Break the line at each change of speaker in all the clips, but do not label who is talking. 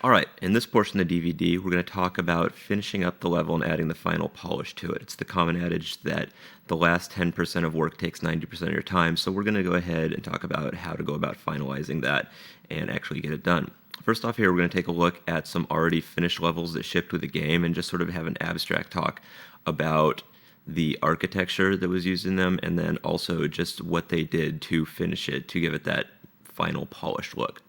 All right, in this portion of the DVD, we're going to talk about finishing up the level and adding the final polish to it. It's the common adage that the last 10% of work takes 90% of your time, so we're going to go ahead and talk about how to go about finalizing that and actually get it done. First off here, we're going to take a look at some already finished levels that shipped with the game and just sort of have an abstract talk about the architecture that was used in them and then also just what they did to finish it, to give it that final polished look.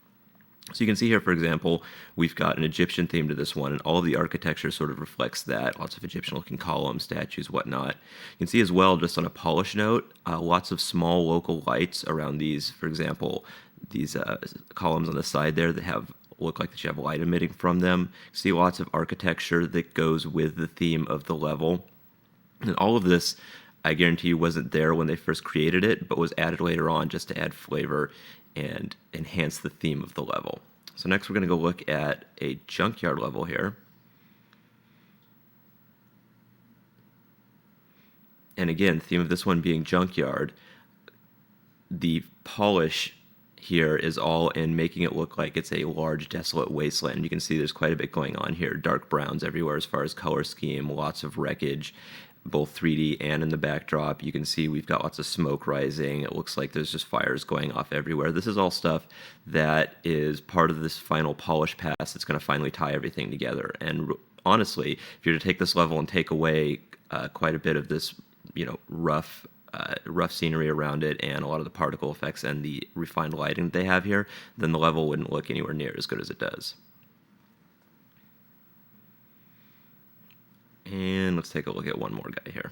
So you can see here, for example, we've got an Egyptian theme to this one, and all of the architecture sort of reflects that. Lots of Egyptian-looking columns, statues, whatnot. You can see as well, just on a polish note, lots of small local lights around these, for example, these columns on the side there that look like they should have light emitting from them. You see lots of architecture that goes with the theme of the level. And all of this, I guarantee you, wasn't there when they first created it, but was added later on just to add flavor and enhance the theme of the level. So next we're going to go look at a junkyard level here. And again, the theme of this one being junkyard, the polish here is all in making it look like it's a large desolate wasteland. You can see there's quite a bit going on here. Dark browns everywhere as far as color scheme, lots of wreckage, both 3D and in the backdrop. You can see we've got lots of smoke rising. It looks like there's just fires going off everywhere. This is all stuff that is part of this final polish pass that's going to finally tie everything together. And honestly, if you're to take this level and take away quite a bit of this, rough scenery around it and a lot of the particle effects and the refined lighting that they have here, then the level wouldn't look anywhere near as good as it does. And let's take a look at one more guy here.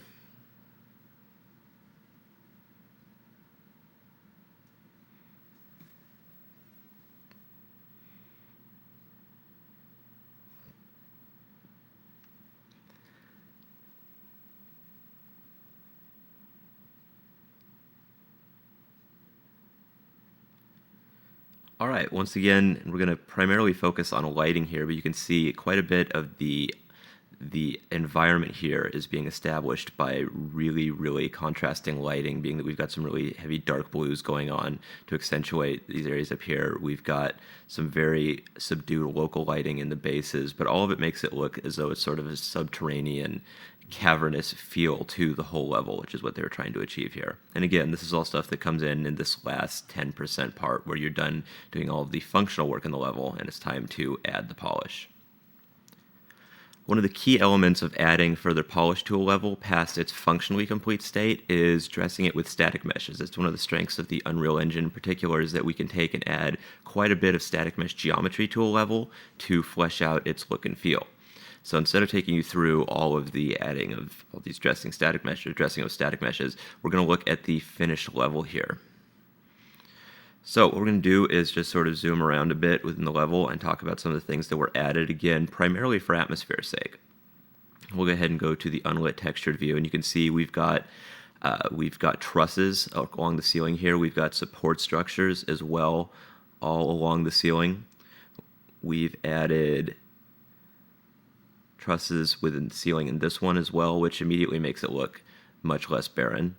All right, once again, we're going to primarily focus on lighting here, but you can see quite a bit of the environment here is being established by really, really contrasting lighting, being that we've got some really heavy dark blues going on to accentuate these areas up here. We've got some very subdued local lighting in the bases, but all of it makes it look as though it's sort of a subterranean, cavernous feel to the whole level, which is what they were trying to achieve here. And again, this is all stuff that comes in this last 10% part where you're done doing all of the functional work in the level and it's time to add the polish. One of the key elements of adding further polish to a level past its functionally complete state is dressing it with static meshes. It's one of the strengths of the Unreal Engine in particular is that we can take and add quite a bit of static mesh geometry to a level to flesh out its look and feel. So instead of taking you through all of the adding of all these dressing of static meshes, we're going to look at the finished level here. So what we're going to do is just sort of zoom around a bit within the level and talk about some of the things that were added, again, primarily for atmosphere's sake. We'll go ahead and go to the unlit textured view, and you can see we've got trusses along the ceiling here. We've got support structures as well all along the ceiling. We've added trusses within the ceiling in this one as well, which immediately makes it look much less barren.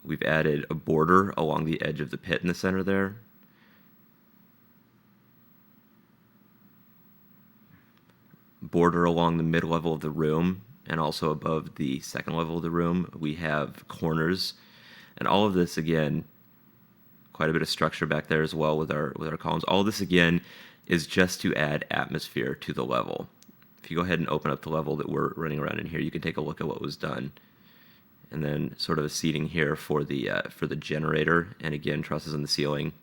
We've added a border along the edge of the pit in the center there. Border along the mid-level of the room and also above the second level of the room. We have corners. And all of this, again, quite a bit of structure back there as well with our columns. All of this, again, is just to add atmosphere to the level. If you go ahead and open up the level that we're running around in here, you can take a look at what was done. And then sort of a seating here for the generator, and again, trusses in the ceiling.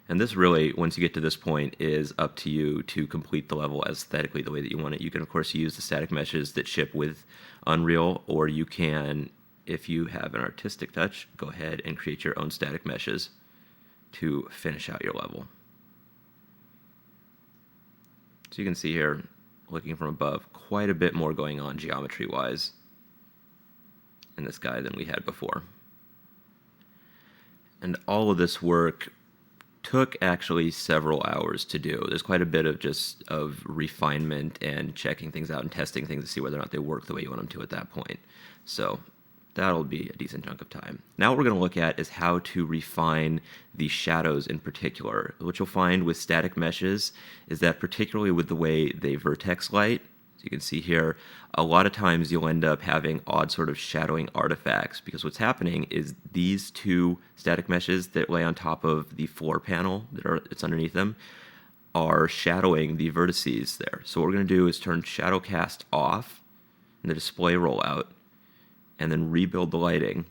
And this really, once you get to this point, is up to you to complete the level aesthetically the way that you want it. You can, of course, use the static meshes that ship with Unreal, or you can, if you have an artistic touch, go ahead and create your own static meshes to finish out your level. So you can see here, looking from above, quite a bit more going on geometry-wise in this guy than we had before. And all of this work took actually several hours to do. There's quite a bit of refinement and checking things out and testing things to see whether or not they work the way you want them to at that point. So that'll be a decent chunk of time. Now what we're going to look at is how to refine the shadows in particular. What you'll find with static meshes is that particularly with the way they vertex light, as you can see here, a lot of times you'll end up having odd sort of shadowing artifacts because what's happening is these two static meshes that lay on top of the floor panel it's underneath them are shadowing the vertices there. So what we're going to do is turn shadow cast off in the display rollout and then rebuild the lighting.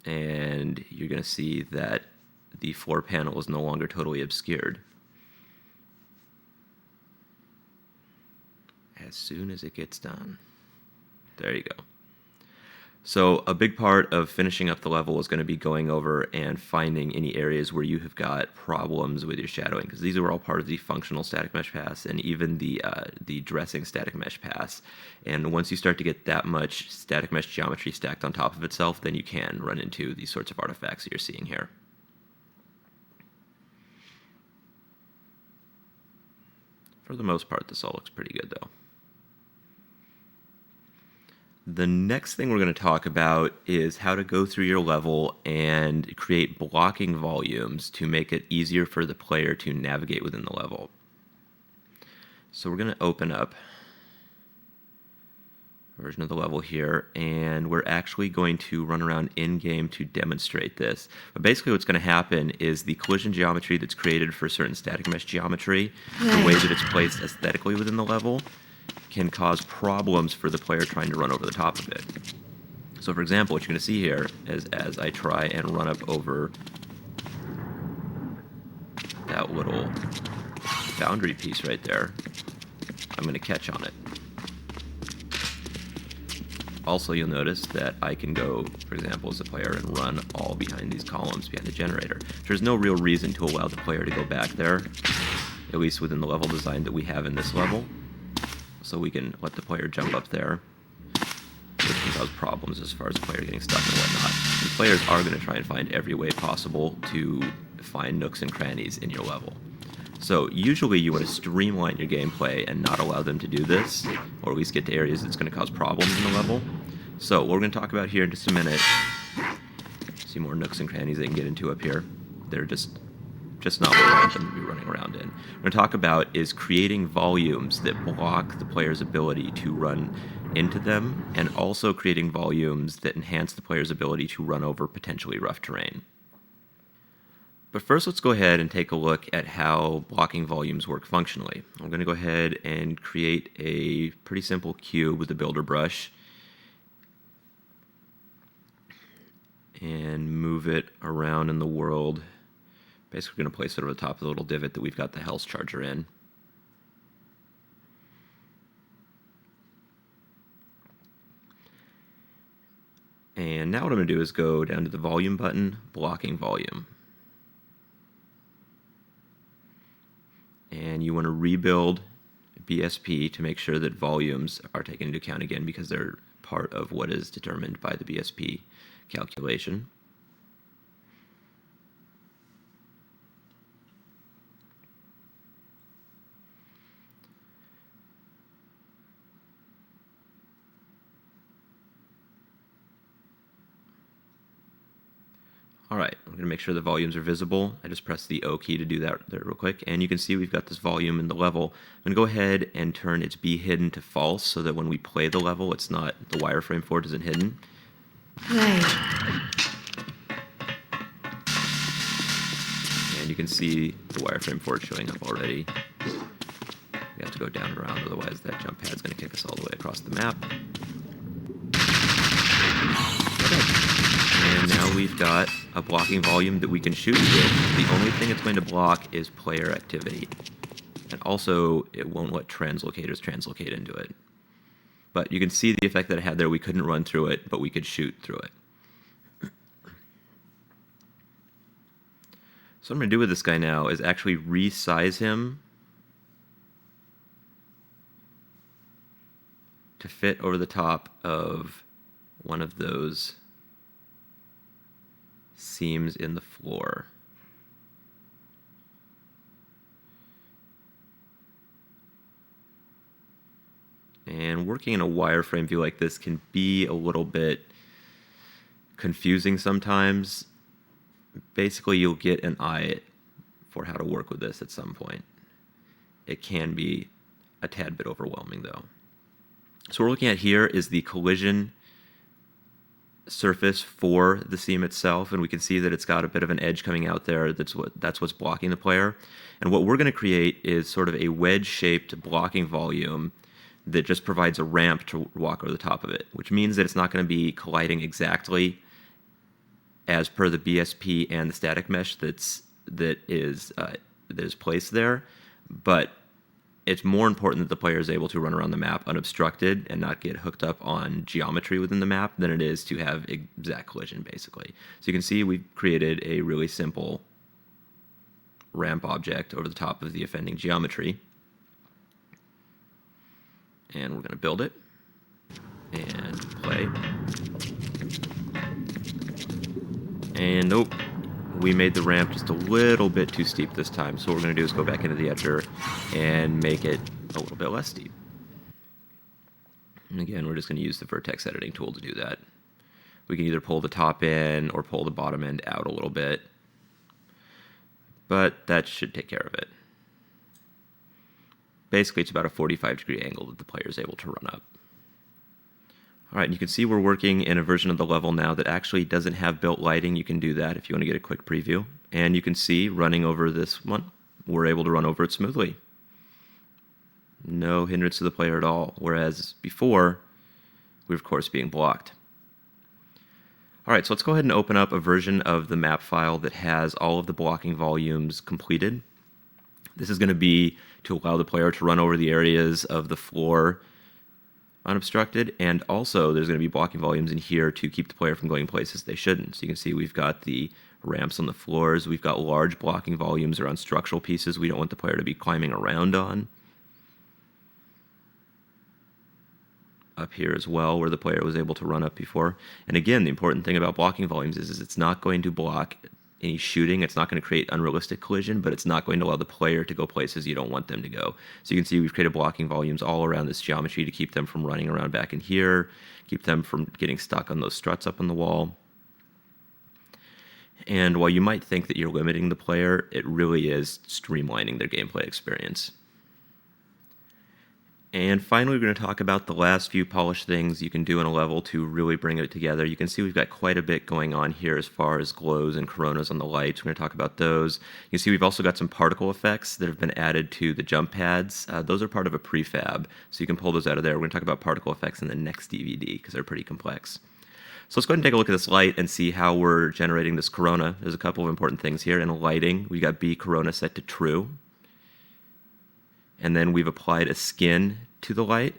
And you're going to see that the floor panel is no longer totally obscured. As soon as it gets done. There you go. So a big part of finishing up the level is going to be going over and finding any areas where you have got problems with your shadowing, because these are all part of the functional static mesh pass and even the dressing static mesh pass. And once you start to get that much static mesh geometry stacked on top of itself, then you can run into these sorts of artifacts that you're seeing here. For the most part, this all looks pretty good though. The next thing we're going to talk about is how to go through your level and create blocking volumes to make it easier for the player to navigate within the level. So we're going to open up a version of the level here, and we're actually going to run around in-game to demonstrate this. But basically what's going to happen is the collision geometry that's created for certain static mesh geometry, the way that it's placed aesthetically within the level, can cause problems for the player trying to run over the top of it. So for example, what you're going to see here is as I try and run up over that little boundary piece right there, I'm going to catch on it. Also, you'll notice that I can go, for example, as a player and run all behind these columns behind the generator. There's no real reason to allow the player to go back there, at least within the level design that we have in this level. So we can let the player jump up there, which can cause problems as far as the player getting stuck and whatnot. And players are going to try and find every way possible to find nooks and crannies in your level. So usually you want to streamline your gameplay and not allow them to do this, or at least get to areas that's going to cause problems in the level. So what we're going to talk about here in just a minute, see more nooks and crannies they can get into up here. They're just not what we want them to be running around in. What we're going to talk about is creating volumes that block the player's ability to run into them, and also creating volumes that enhance the player's ability to run over potentially rough terrain. But first, let's go ahead and take a look at how blocking volumes work functionally. I'm going to go ahead and create a pretty simple cube with a builder brush and move it around in the world. Basically, we're going to place it over the top of the little divot that we've got the health charger in. And now what I'm going to do is go down to the volume button, blocking volume. And you want to rebuild BSP to make sure that volumes are taken into account again, because they're part of what is determined by the BSP calculation. All right, I'm going to make sure the volumes are visible. I just pressed the O key to do that there real quick, and you can see we've got this volume in the level. I'm going to go ahead and turn its be hidden to false so that when we play the level, it's not, the wireframe for it isn't hidden.
Play.
And you can see the wireframe for it showing up already. We have to go down and around, otherwise that jump pad's going to kick us all the way across the map. And now we've got a blocking volume that we can shoot with. The only thing it's going to block is player activity. And also, it won't let translocators translocate into it. But you can see the effect that it had there. We couldn't run through it, but we could shoot through it. So what I'm going to do with this guy now is actually resize him to fit over the top of one of those seams in the floor. And working in a wireframe view like this can be a little bit confusing sometimes. Basically, you'll get an eye for how to work with this at some point. It can be a tad bit overwhelming, though. So what we're looking at here is the collision surface for the seam itself, and we can see that it's got a bit of an edge coming out there. That's what's blocking the player. And what we're going to create is sort of a wedge-shaped blocking volume that just provides a ramp to walk over the top of it, which means that it's not going to be colliding exactly as per the BSP and the static mesh that is placed there, but it's more important that the player is able to run around the map unobstructed and not get hooked up on geometry within the map than it is to have exact collision, basically. So you can see we've created a really simple ramp object over the top of the offending geometry. And we're going to build it and play. And nope, we made the ramp just a little bit too steep this time. So what we're going to do is go back into the etcher and make it a little bit less steep. And again, we're just going to use the vertex editing tool to do that. We can either pull the top in or pull the bottom end out a little bit, but that should take care of it. Basically, it's about a 45-degree angle that the player is able to run up. All right, and you can see we're working in a version of the level now that actually doesn't have built lighting. You can do that if you want to get a quick preview. And you can see running over this one, we're able to run over it smoothly. No hindrance to the player at all, whereas before, we were of course being blocked. All right, so let's go ahead and open up a version of the map file that has all of the blocking volumes completed. This is going to be to allow the player to run over the areas of the floor unobstructed, and also there's going to be blocking volumes in here to keep the player from going places they shouldn't. So you can see we've got the ramps on the floors, we've got large blocking volumes around structural pieces we don't want the player to be climbing around on. Up here as well, where the player was able to run up before. And again, the important thing about blocking volumes is it's not going to block any shooting, it's not going to create unrealistic collision, but it's not going to allow the player to go places you don't want them to go. So you can see we've created blocking volumes all around this geometry to keep them from running around back in here, keep them from getting stuck on those struts up on the wall. And while you might think that you're limiting the player, it really is streamlining their gameplay experience. And finally, we're going to talk about the last few polished things you can do in a level to really bring it together. You can see we've got quite a bit going on here as far as glows and coronas on the lights. We're going to talk about those. You can see we've also got some particle effects that have been added to the jump pads. Those are part of a prefab, so you can pull those out of there. We're going to talk about particle effects in the next DVD because they're pretty complex. So let's go ahead and take a look at this light and see how we're generating this corona. There's a couple of important things here. In lighting, we got B corona set to true. And then we've applied a skin to the light.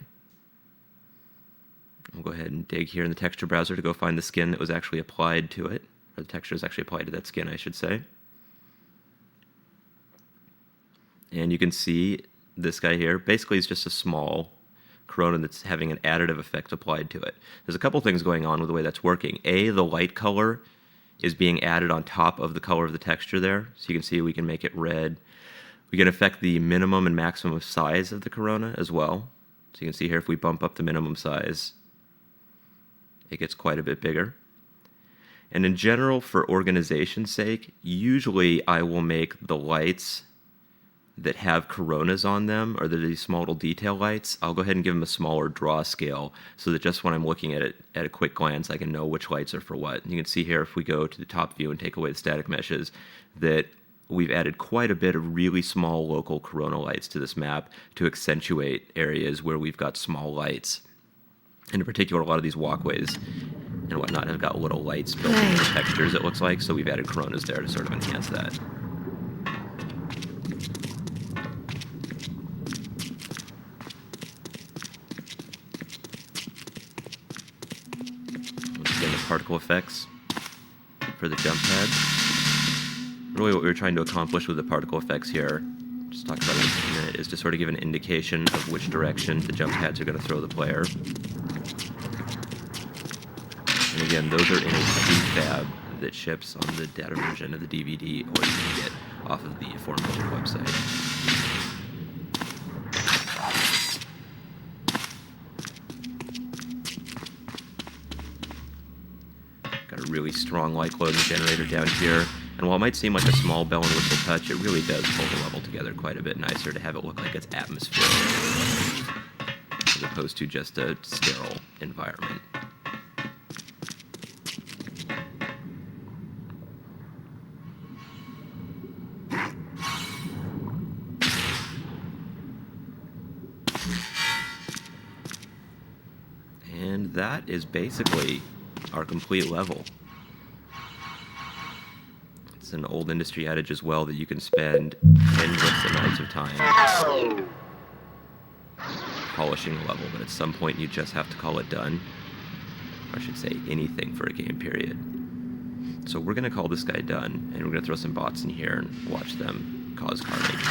I'll go ahead and dig here in the texture browser to go find the skin that was actually applied to it, or the texture is actually applied to that skin, I should say. And you can see this guy here. Basically, it's just a small corona that's having an additive effect applied to it. There's a couple things going on with the way that's working. A, the light color is being added on top of the color of the texture there. So you can see we can make it red. We can affect the minimum and maximum size of the corona as well. So you can see here if we bump up the minimum size, it gets quite a bit bigger. And in general, for organization's sake, usually I will make the lights that have coronas on them, or these small little detail lights, I'll go ahead and give them a smaller draw scale so that just when I'm looking at it at a quick glance, I can know which lights are for what. And you can see here if we go to the top view and take away the static meshes that we've added quite a bit of really small local corona lights to this map to accentuate areas where we've got small lights. And in particular, a lot of these walkways and whatnot have got little lights built into the textures, it looks like, so we've added coronas there to sort of enhance that. Once again, the particle effects for the jump pads. Really what we were trying to accomplish with the particle effects here, just talk about it in a minute, is to sort of give an indication of which direction the jump pads are going to throw the player. And again, those are in a prefab that ships on the data version of the DVD, or you can get off of the aforementioned website. really strong light glow in the generator down here. And while it might seem like a small bell and whistle touch, it really does pull the level together quite a bit nicer to have it look like it's atmospheric, as opposed to just a sterile environment. And that is basically our complete level. It's an old industry adage as well that you can spend endless amounts of time polishing a level, but at some point you just have to call it done. Or I should say anything for a game period. So we're going to call this guy done, and we're going to throw some bots in here and watch them cause carnage.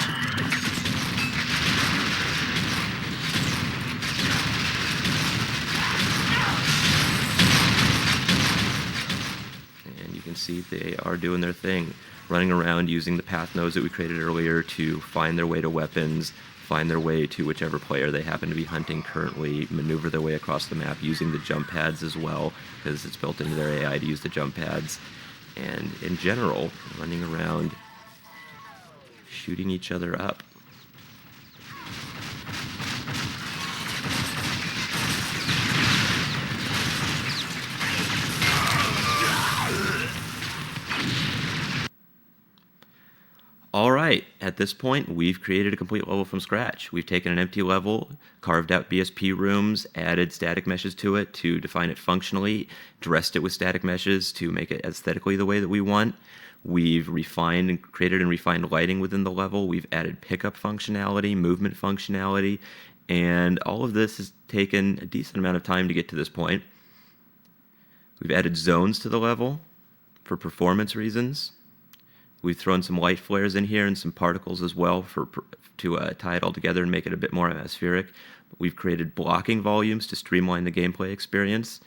See, they are doing their thing, running around using the path nodes that we created earlier to find their way to weapons, find their way to whichever player they happen to be hunting currently, maneuver their way across the map using the jump pads as well, because it's built into their AI to use the jump pads, and in general, running around shooting each other up. All right, at this point, we've created a complete level from scratch. We've taken an empty level, carved out BSP rooms, added static meshes to it to define it functionally, dressed it with static meshes to make it aesthetically the way that we want. We've refined and created and refined lighting within the level. We've added pickup functionality, movement functionality, and all of this has taken a decent amount of time to get to this point. We've added zones to the level for performance reasons. We've thrown some light flares in here and some particles as well to tie it all together and make it a bit more atmospheric. We've created blocking volumes to streamline the gameplay experience.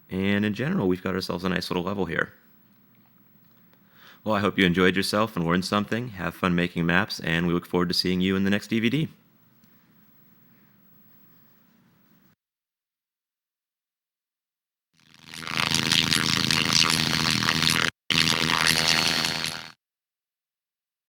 And in general, we've got ourselves a nice little level here. Well, I hope you enjoyed yourself and learned something. Have fun making maps, and we look forward to seeing you in the next DVD.